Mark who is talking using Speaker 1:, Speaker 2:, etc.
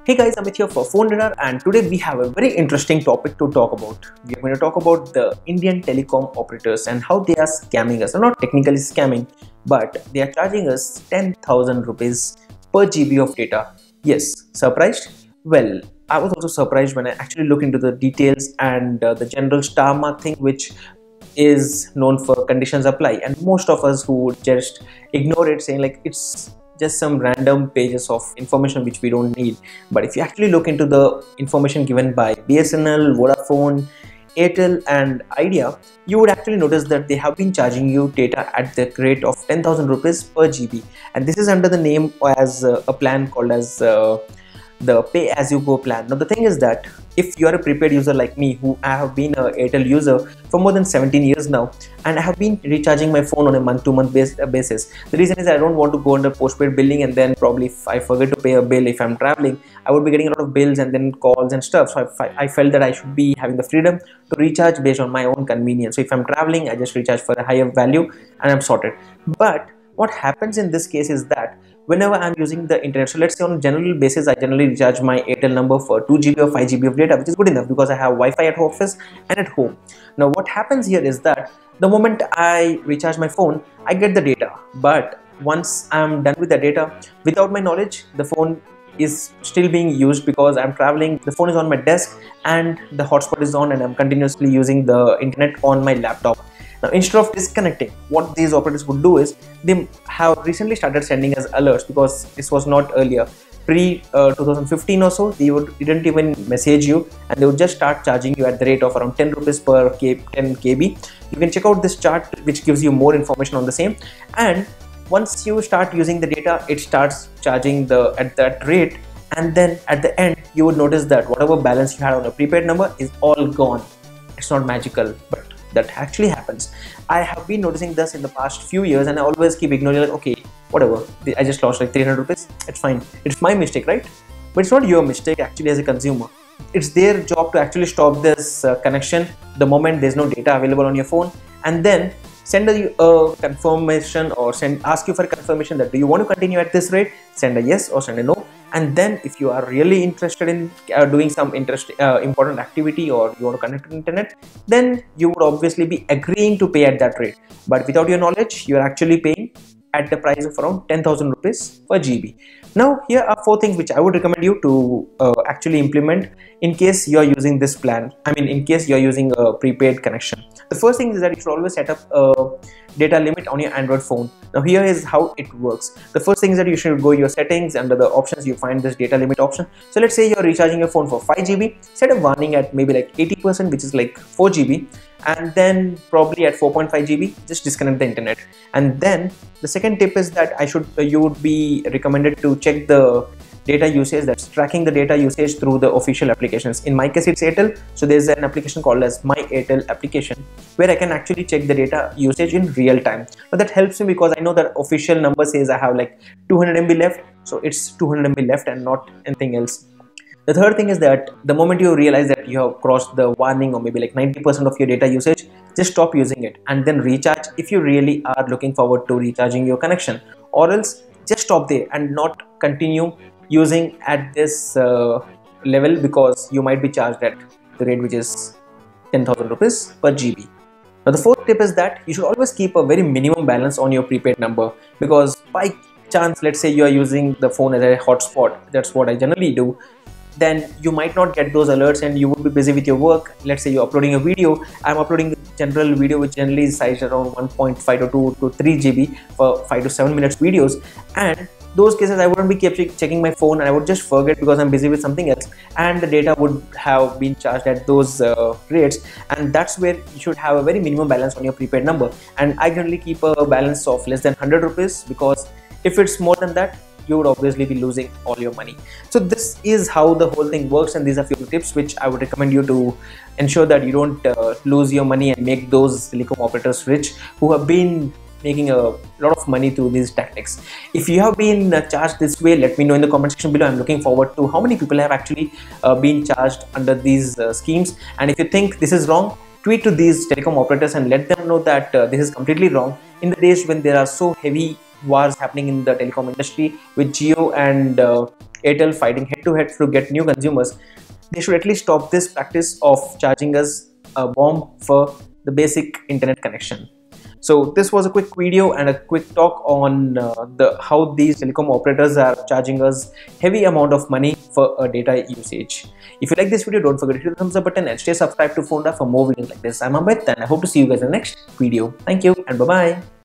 Speaker 1: Hey guys, Amit here for PhoneRadar, and today we have a very interesting topic to talk about. We are going to talk about the Indian telecom operators and how they are scamming us. Not technically scamming, but they are charging us 10,000 rupees per GB of data. Yes, surprised? Well, I was also surprised when I actually look into the details and the general star mark thing, which is known for conditions apply, and most of us who would just ignore it, saying like it's just some random pages of information which we don't need. But if you actually look into the information given by BSNL, Vodafone, Airtel and Idea, you would actually notice that they have been charging you data at the rate of 10,000 rupees per GB, and this is under the name as a plan called as the pay as you go plan. Now the thing is that if you are a prepaid user like me, who I have been a Airtel user for more than 17 years now, and I have been recharging my phone on a month-to-month basis. The reason is I don't want to go under postpaid billing, and then probably if I forget to pay a bill if I'm traveling, I would be getting a lot of bills and then calls and stuff. So I felt that I should be having the freedom to recharge based on my own convenience. So if I'm traveling, I just recharge for a higher value and I'm sorted. But what happens in this case is that whenever I'm using the internet, so let's say on a general basis, I generally recharge my Airtel number for 2 GB or 5 GB of data, which is good enough because I have Wi-Fi at office and at home. Now what happens here is that the moment I recharge my phone, I get the data, but once I'm done with the data, without my knowledge, the phone is still being used because I'm traveling, the phone is on my desk and the hotspot is on, and I'm continuously using the internet on my laptop. Now instead of disconnecting, what these operators would do is they have recently started sending us alerts, because this was not earlier. Pre 2015 or so, they didn't even message you, and they would just start charging you at the rate of around 10 rupees per 10 KB. You can check out this chart which gives you more information on the same, and once you start using the data, it starts charging at that rate, and then at the end you would notice that whatever balance you had on a prepaid number is all gone. It's not magical, but that actually happens. I have been noticing this in the past few years, and I always keep ignoring, like, okay, whatever, I just lost like 300 rupees, it's fine, it's my mistake, right? But it's not your mistake actually as a consumer. It's their job to actually stop this connection the moment there's no data available on your phone, and then send a confirmation or ask you for a confirmation that do you want to continue at this rate, send a yes or send a no. And then if you are really interested in doing some important activity, or you want to connect to the internet, then you would obviously be agreeing to pay at that rate. But without your knowledge, you are actually paying at the price of around 10,000 rupees per GB. Now here are 4 things which I would recommend you to actually implement in case you are using this plan. I mean, in case you are using a prepaid connection. The first thing is that you should always set up a data limit on your Android phone. Now here is how it works. The first thing is that you should go your settings, under the options you find this data limit option. So let's say you're recharging your phone for 5 GB, set a warning at maybe like 80%, which is like 4 GB, and then probably at 4.5 GB just disconnect the internet. And then the second tip is that you would be recommended to check the data usage, that's tracking the data usage through the official applications. In my case it's Airtel, so there's an application called as My Airtel application, where I can actually check the data usage in real time. Now that helps me because I know that official number says I have like 200 MB left, so it's 200 MB left and not anything else. The third thing is that the moment you realize that you have crossed the warning, or maybe like 90% of your data usage, just stop using it and then recharge if you really are looking forward to recharging your connection, or else just stop there and not continue using at this level, because you might be charged at the rate which is 10,000 rupees per GB. Now the fourth tip is that you should always keep a very minimum balance on your prepaid number, because by chance, let's say you are using the phone as a hotspot, that's what I generally do, then you might not get those alerts and you would be busy with your work. Let's say you're uploading a video. I'm uploading a general video which generally is sized around 1.5 to 2 to 3 GB for 5 to 7 minutes videos, and those cases I wouldn't be kept checking my phone, and I would just forget because I'm busy with something else, and the data would have been charged at those rates. And that's where you should have a very minimum balance on your prepaid number, and I generally keep a balance of less than 100 rupees, because if it's more than that, you would obviously be losing all your money. So this is how the whole thing works, and these are few tips which I would recommend you to ensure that you don't lose your money and make those telecom operators rich, who have been making a lot of money through these tactics. If you have been charged this way, let me know in the comment section below. I'm looking forward to how many people have actually been charged under these schemes, and if you think this is wrong, tweet to these telecom operators and let them know that this is completely wrong. In the days when there are so heavy wars happening in the telecom industry with Jio and Airtel fighting head to head to get new consumers, they should at least stop this practice of charging us a bomb for the basic internet connection. So this was a quick video and a quick talk on how these telecom operators are charging us heavy amount of money for data usage. If you like this video, don't forget to hit the thumbs up button and stay subscribed to PhoneRadar for more videos like this. I'm Amit and I hope to see you guys in the next video. Thank you and bye bye.